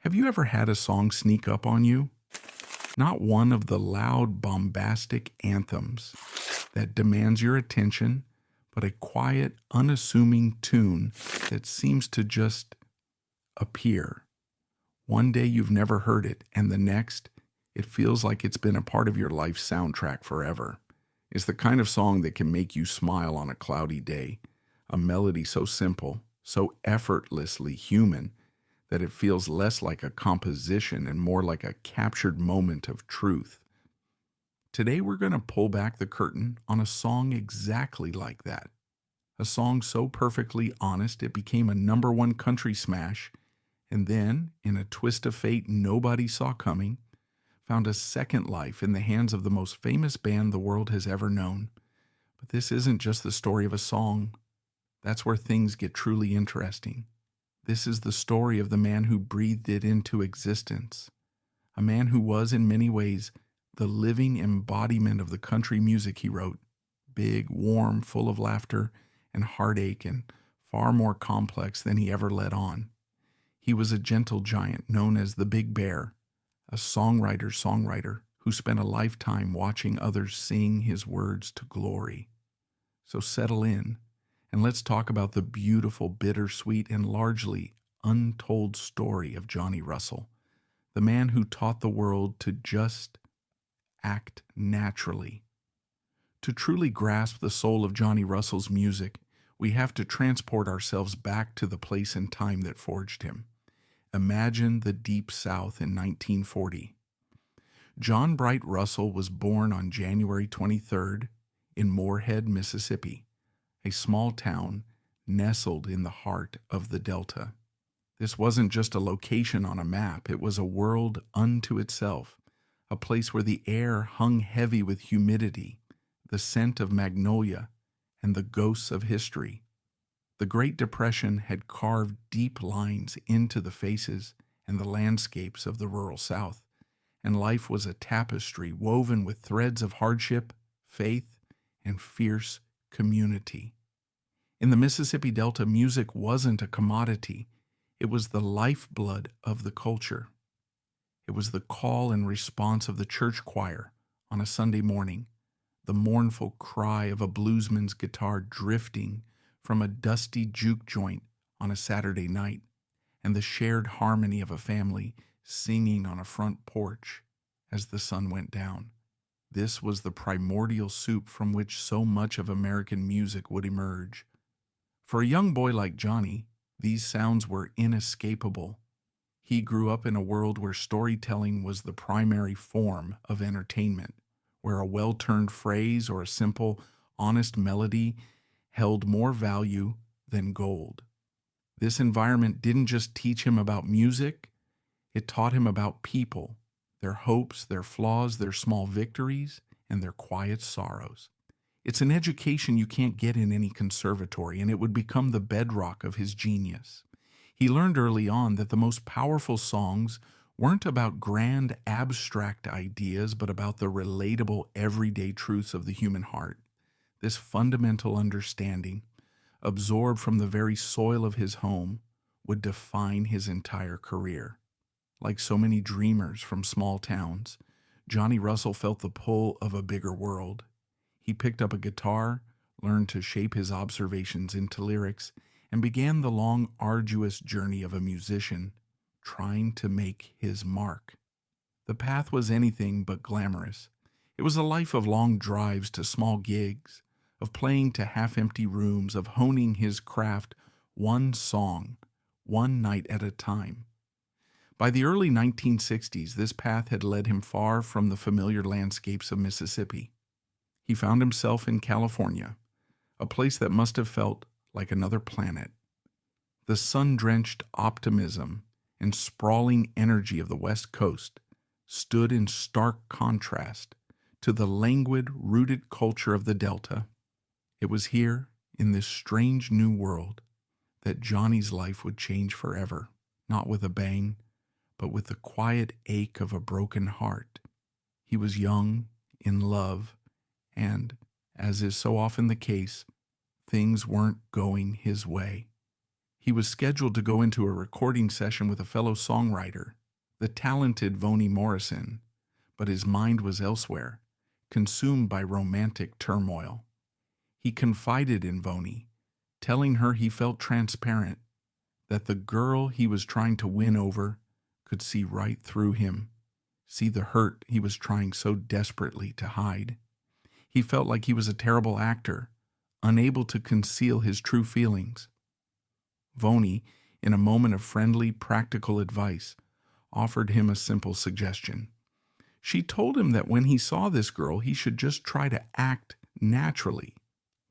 Have you ever had a song sneak up on you? Not one of the loud, bombastic anthems that demands your attention, but a quiet, unassuming tune that seems to just appear. One day you've never heard it, and the next, it feels like it's been a part of your life's soundtrack forever. It's the kind of song that can make you smile on a cloudy day, a melody so simple, so effortlessly human, that it feels less like a composition and more like a captured moment of truth. Today we're going to pull back the curtain on a song exactly like that. A song so perfectly honest it became a number one country smash, and then, in a twist of fate nobody saw coming, found a second life in the hands of the most famous band the world has ever known. But this isn't just the story of a song. That's where things get truly interesting. This is the story of the man who breathed it into existence. A man who was, in many ways, the living embodiment of the country music he wrote. Big, warm, full of laughter and heartache, and far more complex than he ever let on. He was a gentle giant known as the Big Bear, a songwriter who spent a lifetime watching others sing his words to glory. So settle in, and let's talk about the beautiful, bittersweet, and largely untold story of Johnny Russell, the man who taught the world to just act naturally. To truly grasp the soul of Johnny Russell's music, we have to transport ourselves back to the place and time that forged him. Imagine the Deep South in 1940. John Bright Russell was born on January 23rd in Moorhead, Mississippi, a small town nestled in the heart of the Delta. This wasn't just a location on a map, it was a world unto itself, a place where the air hung heavy with humidity, the scent of magnolia, and the ghosts of history. The Great Depression had carved deep lines into the faces and the landscapes of the rural South, and life was a tapestry woven with threads of hardship, faith, and fierce community. In the Mississippi Delta, music wasn't a commodity. It was the lifeblood of the culture. It was the call and response of the church choir on a Sunday morning, the mournful cry of a bluesman's guitar drifting from a dusty juke joint on a Saturday night, and the shared harmony of a family singing on a front porch as the sun went down. This was the primordial soup from which so much of American music would emerge. For a young boy like Johnny, these sounds were inescapable. He grew up in a world where storytelling was the primary form of entertainment, where a well-turned phrase or a simple, honest melody held more value than gold. This environment didn't just teach him about music, it taught him about people, their hopes, their flaws, their small victories, and their quiet sorrows. It's an education you can't get in any conservatory, and it would become the bedrock of his genius. He learned early on that the most powerful songs weren't about grand, abstract ideas, but about the relatable, everyday truths of the human heart. This fundamental understanding, absorbed from the very soil of his home, would define his entire career. Like so many dreamers from small towns, Johnny Russell felt the pull of a bigger world. He picked up a guitar, learned to shape his observations into lyrics, and began the long, arduous journey of a musician trying to make his mark. The path was anything but glamorous. It was a life of long drives to small gigs, of playing to half-empty rooms, of honing his craft one song, one night at a time. By the early 1960s, this path had led him far from the familiar landscapes of Mississippi. He found himself in California, a place that must have felt like another planet. The sun-drenched optimism and sprawling energy of the West Coast stood in stark contrast to the languid, rooted culture of the Delta. It was here, in this strange new world, that Johnny's life would change forever, not with a bang, but with the quiet ache of a broken heart. He was young, in love, and, as is so often the case, things weren't going his way. He was scheduled to go into a recording session with a fellow songwriter, the talented Vonnie Morrison, but his mind was elsewhere, consumed by romantic turmoil. He confided in Vonnie, telling her he felt transparent, that the girl he was trying to win over could see right through him, see the hurt he was trying so desperately to hide. He felt like he was a terrible actor, unable to conceal his true feelings. Vonnie, in a moment of friendly, practical advice, offered him a simple suggestion. She told him that when he saw this girl, he should just try to act naturally.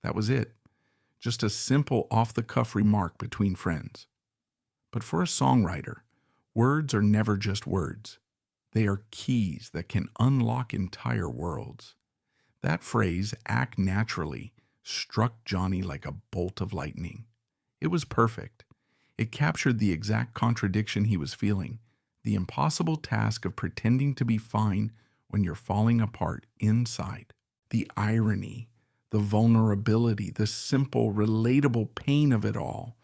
That was it. Just a simple off-the-cuff remark between friends. But for a songwriter, words are never just words. They are keys that can unlock entire worlds. That phrase, act naturally, struck Johnny like a bolt of lightning. It was perfect. It captured the exact contradiction he was feeling, the impossible task of pretending to be fine when you're falling apart inside. The irony, the vulnerability, the simple, relatable pain of it all.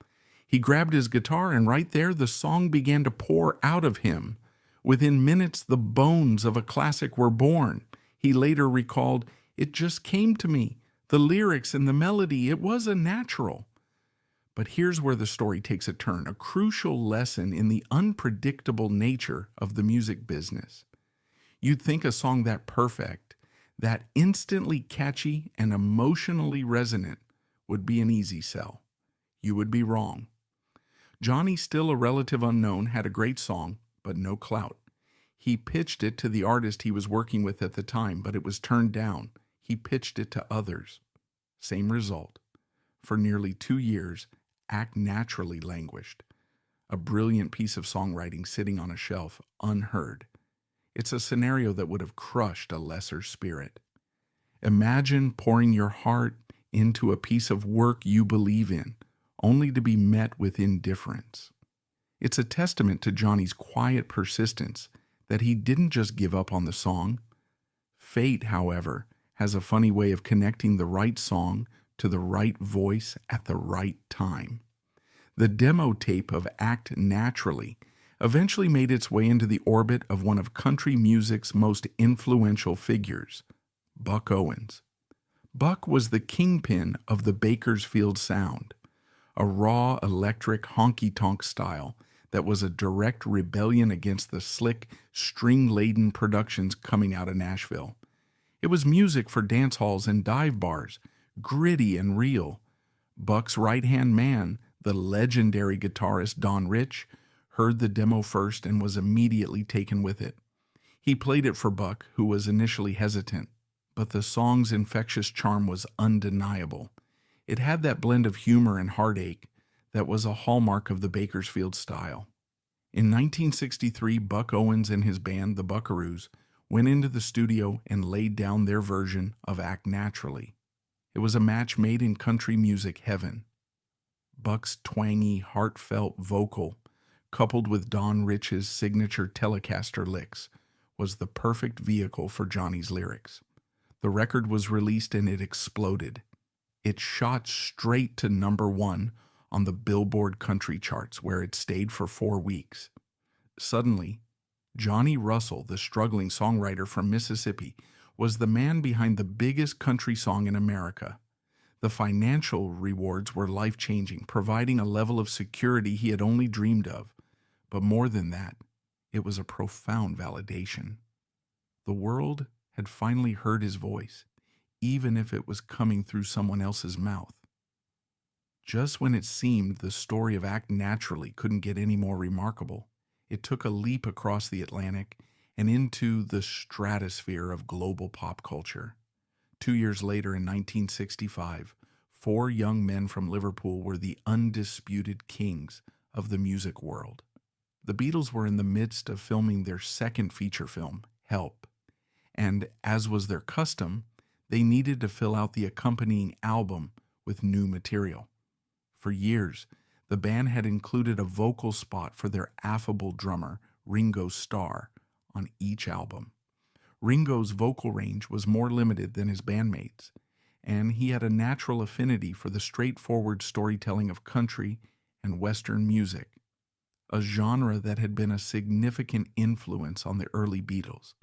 He grabbed his guitar, and right there, the song began to pour out of him. Within minutes, the bones of a classic were born. He later recalled, "It just came to me. The lyrics and the melody, it was a natural." But here's where the story takes a turn, a crucial lesson in the unpredictable nature of the music business. You'd think a song that perfect, that instantly catchy and emotionally resonant, would be an easy sell. You would be wrong. Johnny, still a relative unknown, had a great song, but no clout. He pitched it to the artist he was working with at the time, but it was turned down. He pitched it to others. Same result. For nearly 2 years, Act Naturally languished. A brilliant piece of songwriting sitting on a shelf, unheard. It's a scenario that would have crushed a lesser spirit. Imagine pouring your heart into a piece of work you believe in, only to be met with indifference. It's a testament to Johnny's quiet persistence that he didn't just give up on the song. Fate, however, has a funny way of connecting the right song to the right voice at the right time. The demo tape of Act Naturally eventually made its way into the orbit of one of country music's most influential figures, Buck Owens. Buck was the kingpin of the Bakersfield sound, a raw, electric, honky-tonk style that was a direct rebellion against the slick, string-laden productions coming out of Nashville. It was music for dance halls and dive bars, gritty and real. Buck's right-hand man, the legendary guitarist Don Rich, heard the demo first and was immediately taken with it. He played it for Buck, who was initially hesitant, but the song's infectious charm was undeniable. It had that blend of humor and heartache that was a hallmark of the Bakersfield style. In 1963, Buck Owens and his band, the Buckaroos, went into the studio and laid down their version of Act Naturally. It was a match made in country music heaven. Buck's twangy, heartfelt vocal, coupled with Don Rich's signature Telecaster licks, was the perfect vehicle for Johnny's lyrics. The record was released and it exploded. It shot straight to #1 on the Billboard country charts, where it stayed for 4 weeks. Suddenly, Johnny Russell, the struggling songwriter from Mississippi, was the man behind the biggest country song in America. The financial rewards were life-changing, providing a level of security he had only dreamed of. But more than that, it was a profound validation. The world had finally heard his voice, even if it was coming through someone else's mouth. Just when it seemed the story of Act Naturally couldn't get any more remarkable, it took a leap across the Atlantic and into the stratosphere of global pop culture. 2 years later, in 1965, 4 young men from Liverpool were the undisputed kings of the music world. The Beatles were in the midst of filming their second feature film, Help, and as was their custom, they needed to fill out the accompanying album with new material. For years, the band had included a vocal spot for their affable drummer, Ringo Starr, on each album. Ringo's vocal range was more limited than his bandmates, and he had a natural affinity for the straightforward storytelling of country and Western music, a genre that had been a significant influence on the early Beatles.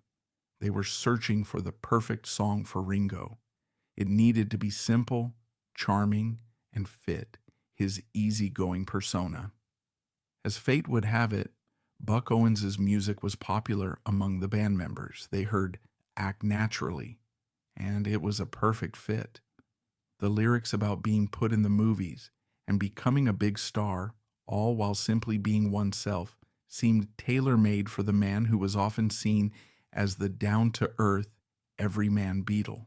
They were searching for the perfect song for Ringo. It needed to be simple, charming, and fit his easygoing persona. As fate would have it, Buck Owens' music was popular among the band members. They heard Act Naturally, and it was a perfect fit. The lyrics about being put in the movies and becoming a big star, all while simply being oneself, seemed tailor-made for the man who was often seen as the down-to-earth, everyman Beatle.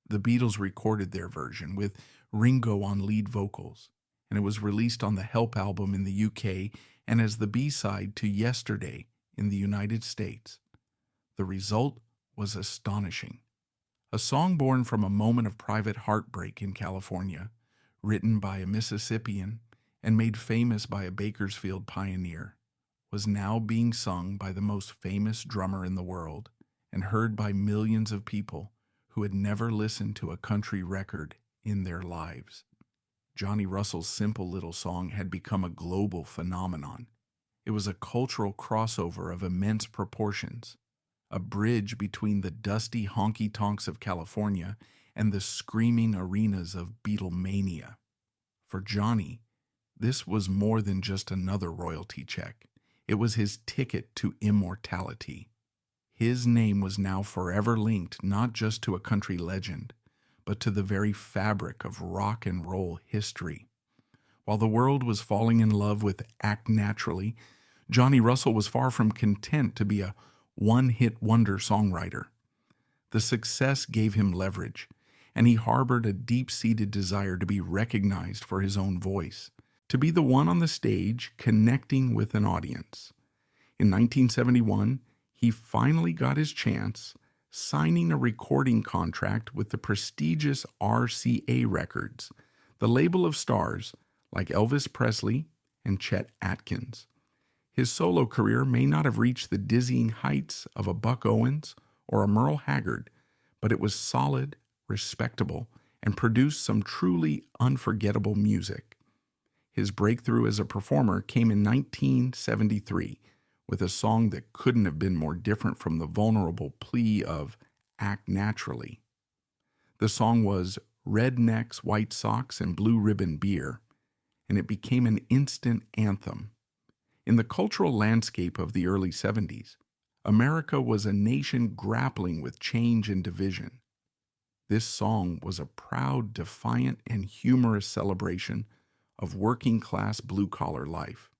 The Beatles recorded their version with Ringo on lead vocals, and it was released on the Help album in the UK and as the B-side to Yesterday in the United States. The result was astonishing. A song born from a moment of private heartbreak in California, written by a Mississippian and made famous by a Bakersfield pioneer, was now being sung by the most famous drummer in the world and heard by millions of people who had never listened to a country record in their lives. Johnny Russell's simple little song had become a global phenomenon. It was a cultural crossover of immense proportions, a bridge between the dusty honky-tonks of California and the screaming arenas of Beatlemania. For Johnny, this was more than just another royalty check. It was his ticket to immortality. His name was now forever linked not just to a country legend, but to the very fabric of rock and roll history. While the world was falling in love with Act Naturally, Johnny Russell was far from content to be a one-hit wonder songwriter. The success gave him leverage, and he harbored a deep-seated desire to be recognized for his own voice, to be the one on the stage connecting with an audience. In 1971, he finally got his chance, signing a recording contract with the prestigious RCA Records, the label of stars like Elvis Presley and Chet Atkins. His solo career may not have reached the dizzying heights of a Buck Owens or a Merle Haggard, but it was solid, respectable, and produced some truly unforgettable music. His breakthrough as a performer came in 1973 with a song that couldn't have been more different from the vulnerable plea of Act Naturally. The song was Rednecks, White Sox, and Blue Ribbon Beer, and it became an instant anthem. In the cultural landscape of the early 70s, America was a nation grappling with change and division. This song was a proud, defiant, and humorous celebration of working-class blue-collar life.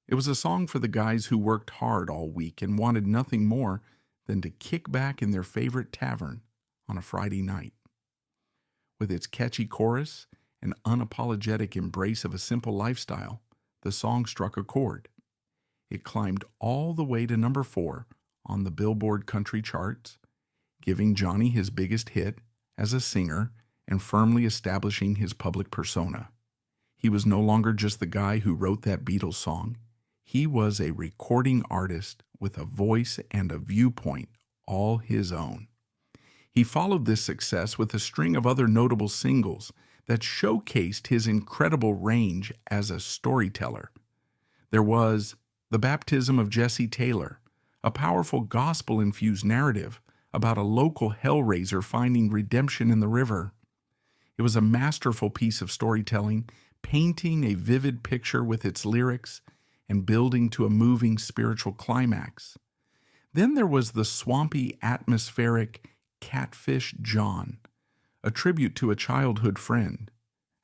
It was a song for the guys who worked hard all week and wanted nothing more than to kick back in their favorite tavern on a Friday night. With its catchy chorus and unapologetic embrace of a simple lifestyle, the song struck a chord. It climbed all the way to number 4 on the Billboard country charts, giving Johnny his biggest hit as a singer and firmly establishing his public persona. He was no longer just the guy who wrote that Beatles song. He was a recording artist with a voice and a viewpoint all his own. He followed this success with a string of other notable singles that showcased his incredible range as a storyteller. There was The Baptism of Jesse Taylor, a powerful gospel-infused narrative about a local hellraiser finding redemption in the river. It was a masterful piece of storytelling, painting a vivid picture with its lyrics and building to a moving spiritual climax. Then there was the swampy, atmospheric Catfish John, a tribute to a childhood friend,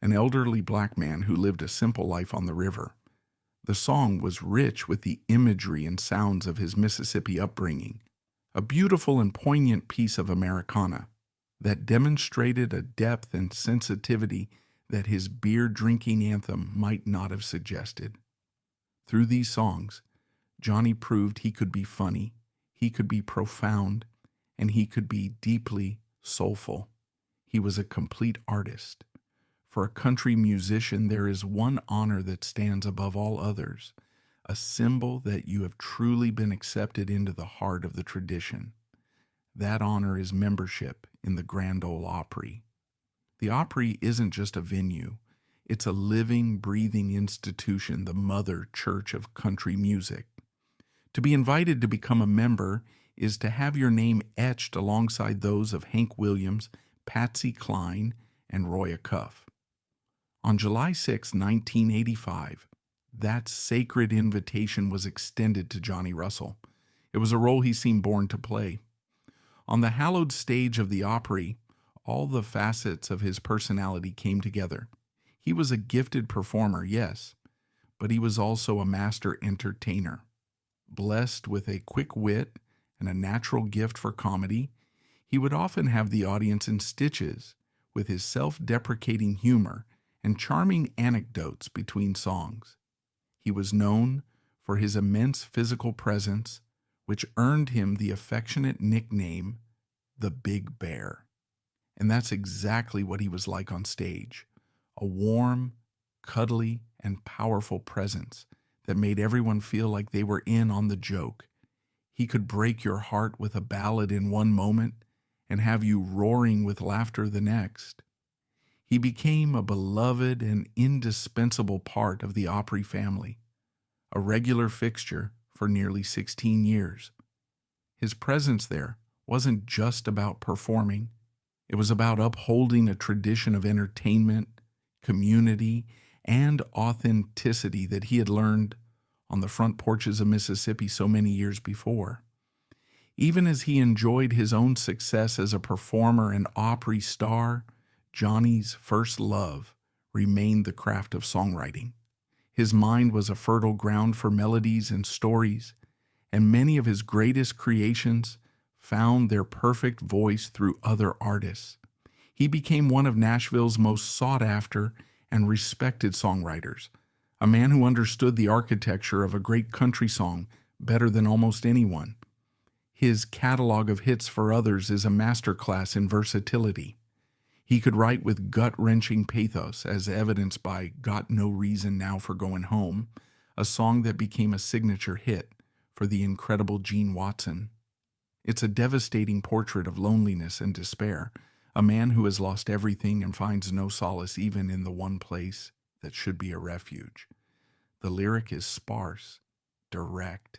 an elderly black man who lived a simple life on the river. The song was rich with the imagery and sounds of his Mississippi upbringing, a beautiful and poignant piece of Americana that demonstrated a depth and sensitivity that his beer-drinking anthem might not have suggested. Through these songs, Johnny proved he could be funny, he could be profound, and he could be deeply soulful. He was a complete artist. For a country musician, there is one honor that stands above all others, a symbol that you have truly been accepted into the heart of the tradition. That honor is membership in the Grand Ole Opry. The Opry isn't just a venue. It's a living, breathing institution, the mother church of country music. To be invited to become a member is to have your name etched alongside those of Hank Williams, Patsy Cline, and Roy Acuff. On July 6, 1985, that sacred invitation was extended to Johnny Russell. It was a role he seemed born to play. On the hallowed stage of the Opry, all the facets of his personality came together. He was a gifted performer, yes, but he was also a master entertainer. Blessed with a quick wit and a natural gift for comedy, he would often have the audience in stitches with his self-deprecating humor and charming anecdotes between songs. He was known for his immense physical presence, which earned him the affectionate nickname, the Big Bear. And that's exactly what he was like on stage, a warm, cuddly, and powerful presence that made everyone feel like they were in on the joke. He could break your heart with a ballad in one moment and have you roaring with laughter the next. He became a beloved and indispensable part of the Opry family, a regular fixture for nearly 16 years. His presence there wasn't just about performing. It was about upholding a tradition of entertainment, community, and authenticity that he had learned on the front porches of Mississippi so many years before. Even as he enjoyed his own success as a performer and Opry star, Johnny's first love remained the craft of songwriting. His mind was a fertile ground for melodies and stories, and many of his greatest creations found their perfect voice through other artists. He became one of Nashville's most sought-after and respected songwriters, a man who understood the architecture of a great country song better than almost anyone. His catalog of hits for others is a masterclass in versatility. He could write with gut-wrenching pathos, as evidenced by Got No Reason Now for Going Home, a song that became a signature hit for the incredible Gene Watson. It's a devastating portrait of loneliness and despair, a man who has lost everything and finds no solace even in the one place that should be a refuge. The lyric is sparse, direct,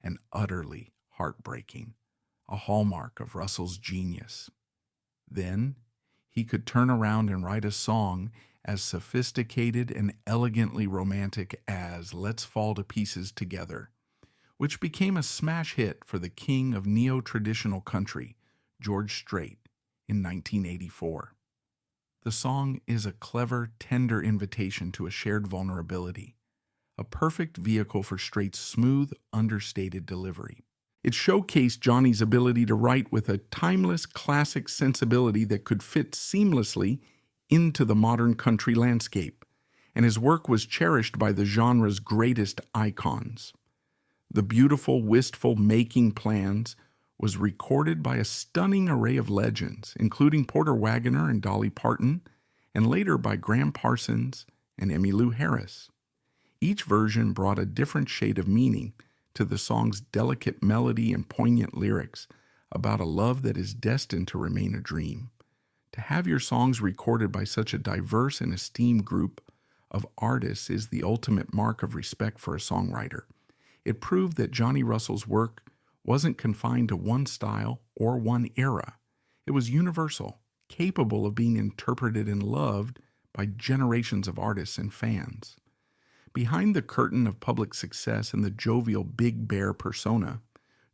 and utterly heartbreaking, a hallmark of Russell's genius. Then, he could turn around and write a song as sophisticated and elegantly romantic as Let's Fall to Pieces Together, which became a smash hit for the king of neo-traditional country, George Strait, in 1984. The song is a clever, tender invitation to a shared vulnerability, a perfect vehicle for Strait's smooth, understated delivery. It showcased Johnny's ability to write with a timeless, classic sensibility that could fit seamlessly into the modern country landscape, and his work was cherished by the genre's greatest icons. The beautiful, wistful Making Plans was recorded by a stunning array of legends, including Porter Wagoner and Dolly Parton, and later by Graham Parsons and Emmylou Harris. Each version brought a different shade of meaning to the song's delicate melody and poignant lyrics about a love that is destined to remain a dream. To have your songs recorded by such a diverse and esteemed group of artists is the ultimate mark of respect for a songwriter. It proved that Johnny Russell's work wasn't confined to one style or one era. It was universal, capable of being interpreted and loved by generations of artists and fans. Behind the curtain of public success and the jovial Big Bear persona,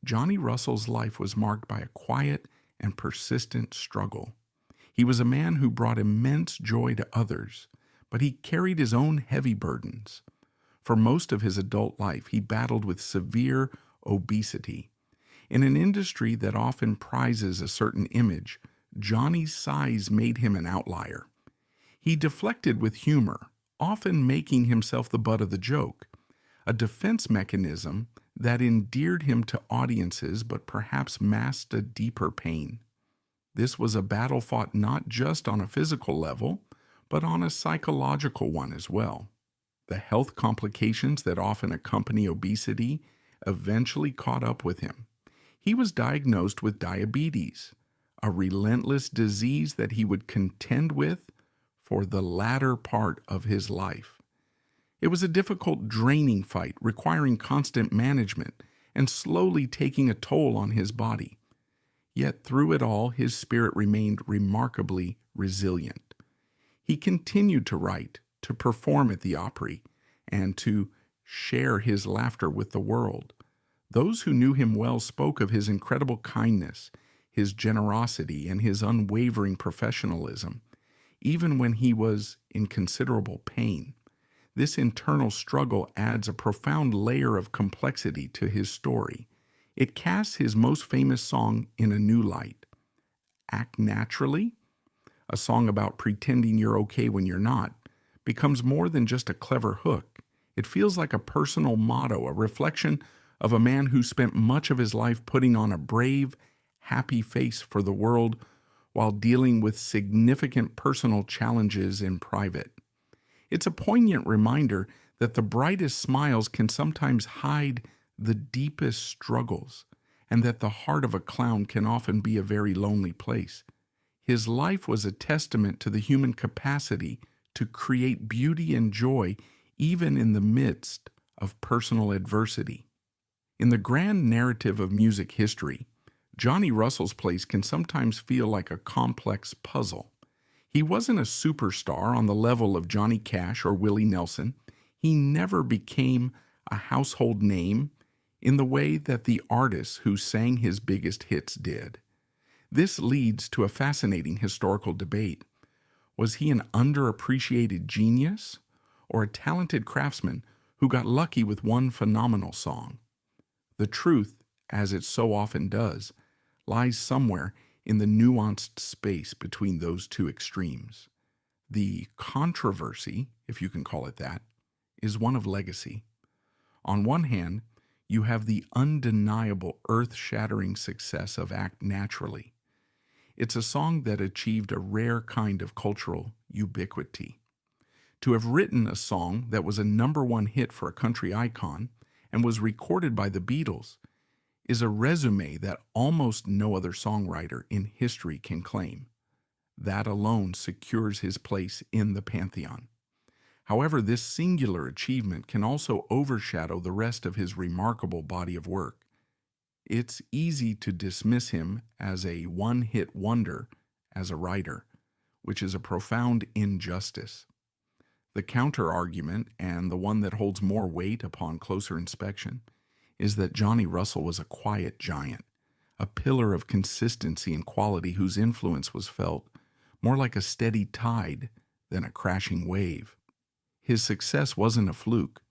Johnny Russell's life was marked by a quiet and persistent struggle. He was a man who brought immense joy to others, but he carried his own heavy burdens. For most of his adult life, he battled with severe obesity. In an industry that often prizes a certain image, Johnny's size made him an outlier. He deflected with humor, often making himself the butt of the joke, a defense mechanism that endeared him to audiences but perhaps masked a deeper pain. This was a battle fought not just on a physical level, but on a psychological one as well. The health complications that often accompany obesity eventually caught up with him. He was diagnosed with diabetes, a relentless disease that he would contend with for the latter part of his life. It was a difficult, draining fight requiring constant management and slowly taking a toll on his body. Yet through it all, his spirit remained remarkably resilient. He continued to write, to perform at the Opry, and to share his laughter with the world. Those who knew him well spoke of his incredible kindness, his generosity, and his unwavering professionalism, even when he was in considerable pain. This internal struggle adds a profound layer of complexity to his story. It casts his most famous song in a new light. Act Naturally, a song about pretending you're okay when you're not, becomes more than just a clever hook. It feels like a personal motto, a reflection of a man who spent much of his life putting on a brave, happy face for the world while dealing with significant personal challenges in private. It's a poignant reminder that the brightest smiles can sometimes hide the deepest struggles, and that the heart of a clown can often be a very lonely place. His life was a testament to the human capacity to create beauty and joy even in the midst of personal adversity. In the grand narrative of music history, Johnny Russell's place can sometimes feel like a complex puzzle. He wasn't a superstar on the level of Johnny Cash or Willie Nelson. He never became a household name in the way that the artists who sang his biggest hits did. This leads to a fascinating historical debate. Was he an underappreciated genius or a talented craftsman who got lucky with one phenomenal song? The truth, as it so often does, lies somewhere in the nuanced space between those two extremes. The controversy, if you can call it that, is one of legacy. On one hand, you have the undeniable earth-shattering success of Act Naturally. It's a song that achieved a rare kind of cultural ubiquity. To have written a song that was a #1 hit for a country icon and was recorded by the Beatles is a resume that almost no other songwriter in history can claim. That alone secures his place in the pantheon. However, this singular achievement can also overshadow the rest of his remarkable body of work. It's easy to dismiss him as a one-hit wonder as a writer, which is a profound injustice. The counter-argument, and the one that holds more weight upon closer inspection, is that Johnny Russell was a quiet giant, a pillar of consistency and quality whose influence was felt more like a steady tide than a crashing wave. His success wasn't a fluke.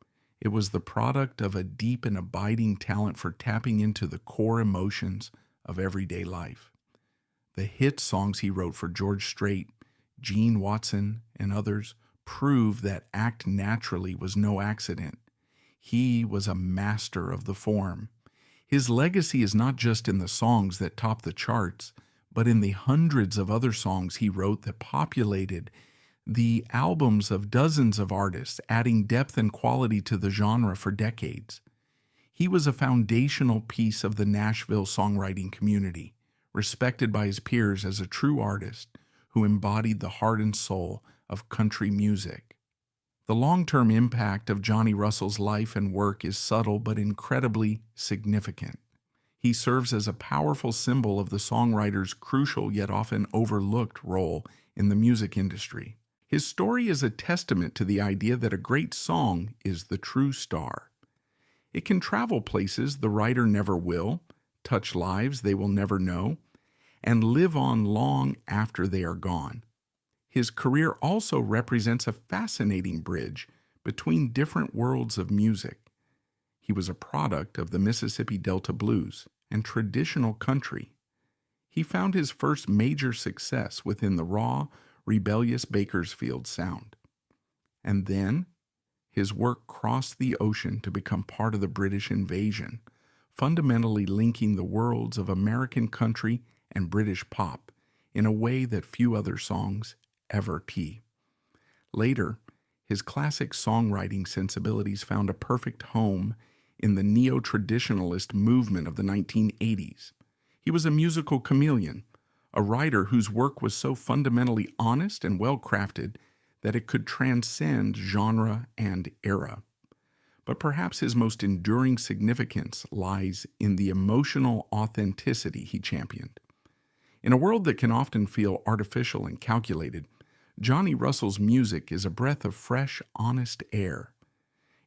It was the product of a deep and abiding talent for tapping into the core emotions of everyday life. The hit songs he wrote for George Strait, Gene Watson, and others prove that Act Naturally was no accident. He was a master of the form. His legacy is not just in the songs that top the charts, but in the hundreds of other songs he wrote that populated the albums of dozens of artists, adding depth and quality to the genre for decades. He was a foundational piece of the Nashville songwriting community, respected by his peers as a true artist who embodied the heart and soul of country music. The long-term impact of Johnny Russell's life and work is subtle but incredibly significant. He serves as a powerful symbol of the songwriter's crucial yet often overlooked role in the music industry. His story is a testament to the idea that a great song is the true star. It can travel places the writer never will, touch lives they will never know, and live on long after they are gone. His career also represents a fascinating bridge between different worlds of music. He was a product of the Mississippi Delta blues and traditional country. He found his first major success within the raw, rebellious Bakersfield sound. And then, his work crossed the ocean to become part of the British invasion, fundamentally linking the worlds of American country and British pop in a way that few other songs ever can. Later, his classic songwriting sensibilities found a perfect home in the neo-traditionalist movement of the 1980s. He was a musical chameleon, a writer whose work was so fundamentally honest and well-crafted that it could transcend genre and era. But perhaps his most enduring significance lies in the emotional authenticity he championed. In a world that can often feel artificial and calculated, Johnny Russell's music is a breath of fresh, honest air.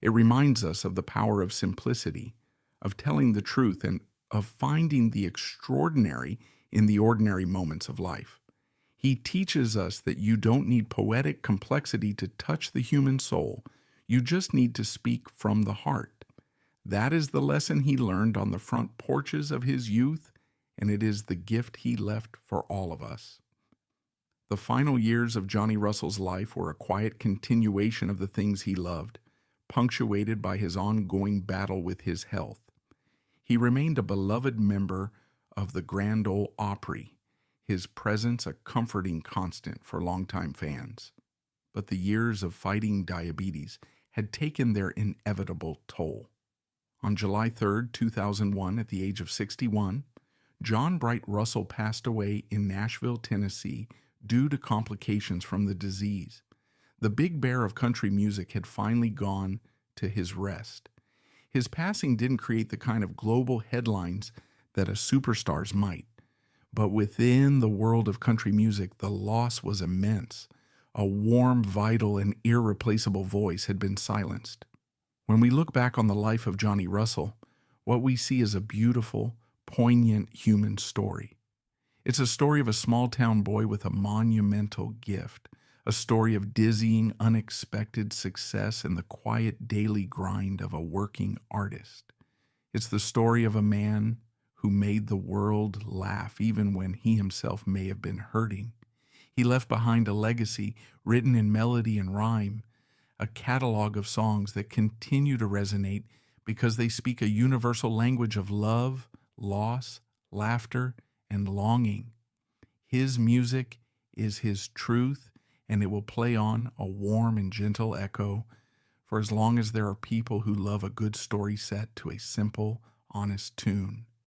It reminds us of the power of simplicity, of telling the truth, and of finding the extraordinary in the ordinary moments of life. He teaches us that you don't need poetic complexity to touch the human soul. You just need to speak from the heart. That is the lesson he learned on the front porches of his youth, and it is the gift he left for all of us. The final years of Johnny Russell's life were a quiet continuation of the things he loved, punctuated by his ongoing battle with his health. He remained a beloved member of the Grand Ole Opry, his presence a comforting constant for longtime fans. But the years of fighting diabetes had taken their inevitable toll. On July 3, 2001, at the age of 61, John Bright Russell passed away in Nashville, Tennessee, due to complications from the disease. The big bear of country music had finally gone to his rest. His passing didn't create the kind of global headlines that a superstar's might, but within the world of country music, the loss was immense. A warm, vital, and irreplaceable voice had been silenced. When we look back on the life of Johnny Russell, what we see is a beautiful, poignant human story. It's a story of a small-town boy with a monumental gift, a story of dizzying, unexpected success and the quiet daily grind of a working artist. It's the story of a man who made the world laugh even when he himself may have been hurting. He left behind a legacy written in melody and rhyme, a catalog of songs that continue to resonate because they speak a universal language of love, loss, laughter, and longing. His music is his truth, and it will play on a warm and gentle echo for as long as there are people who love a good story set to a simple, honest tune.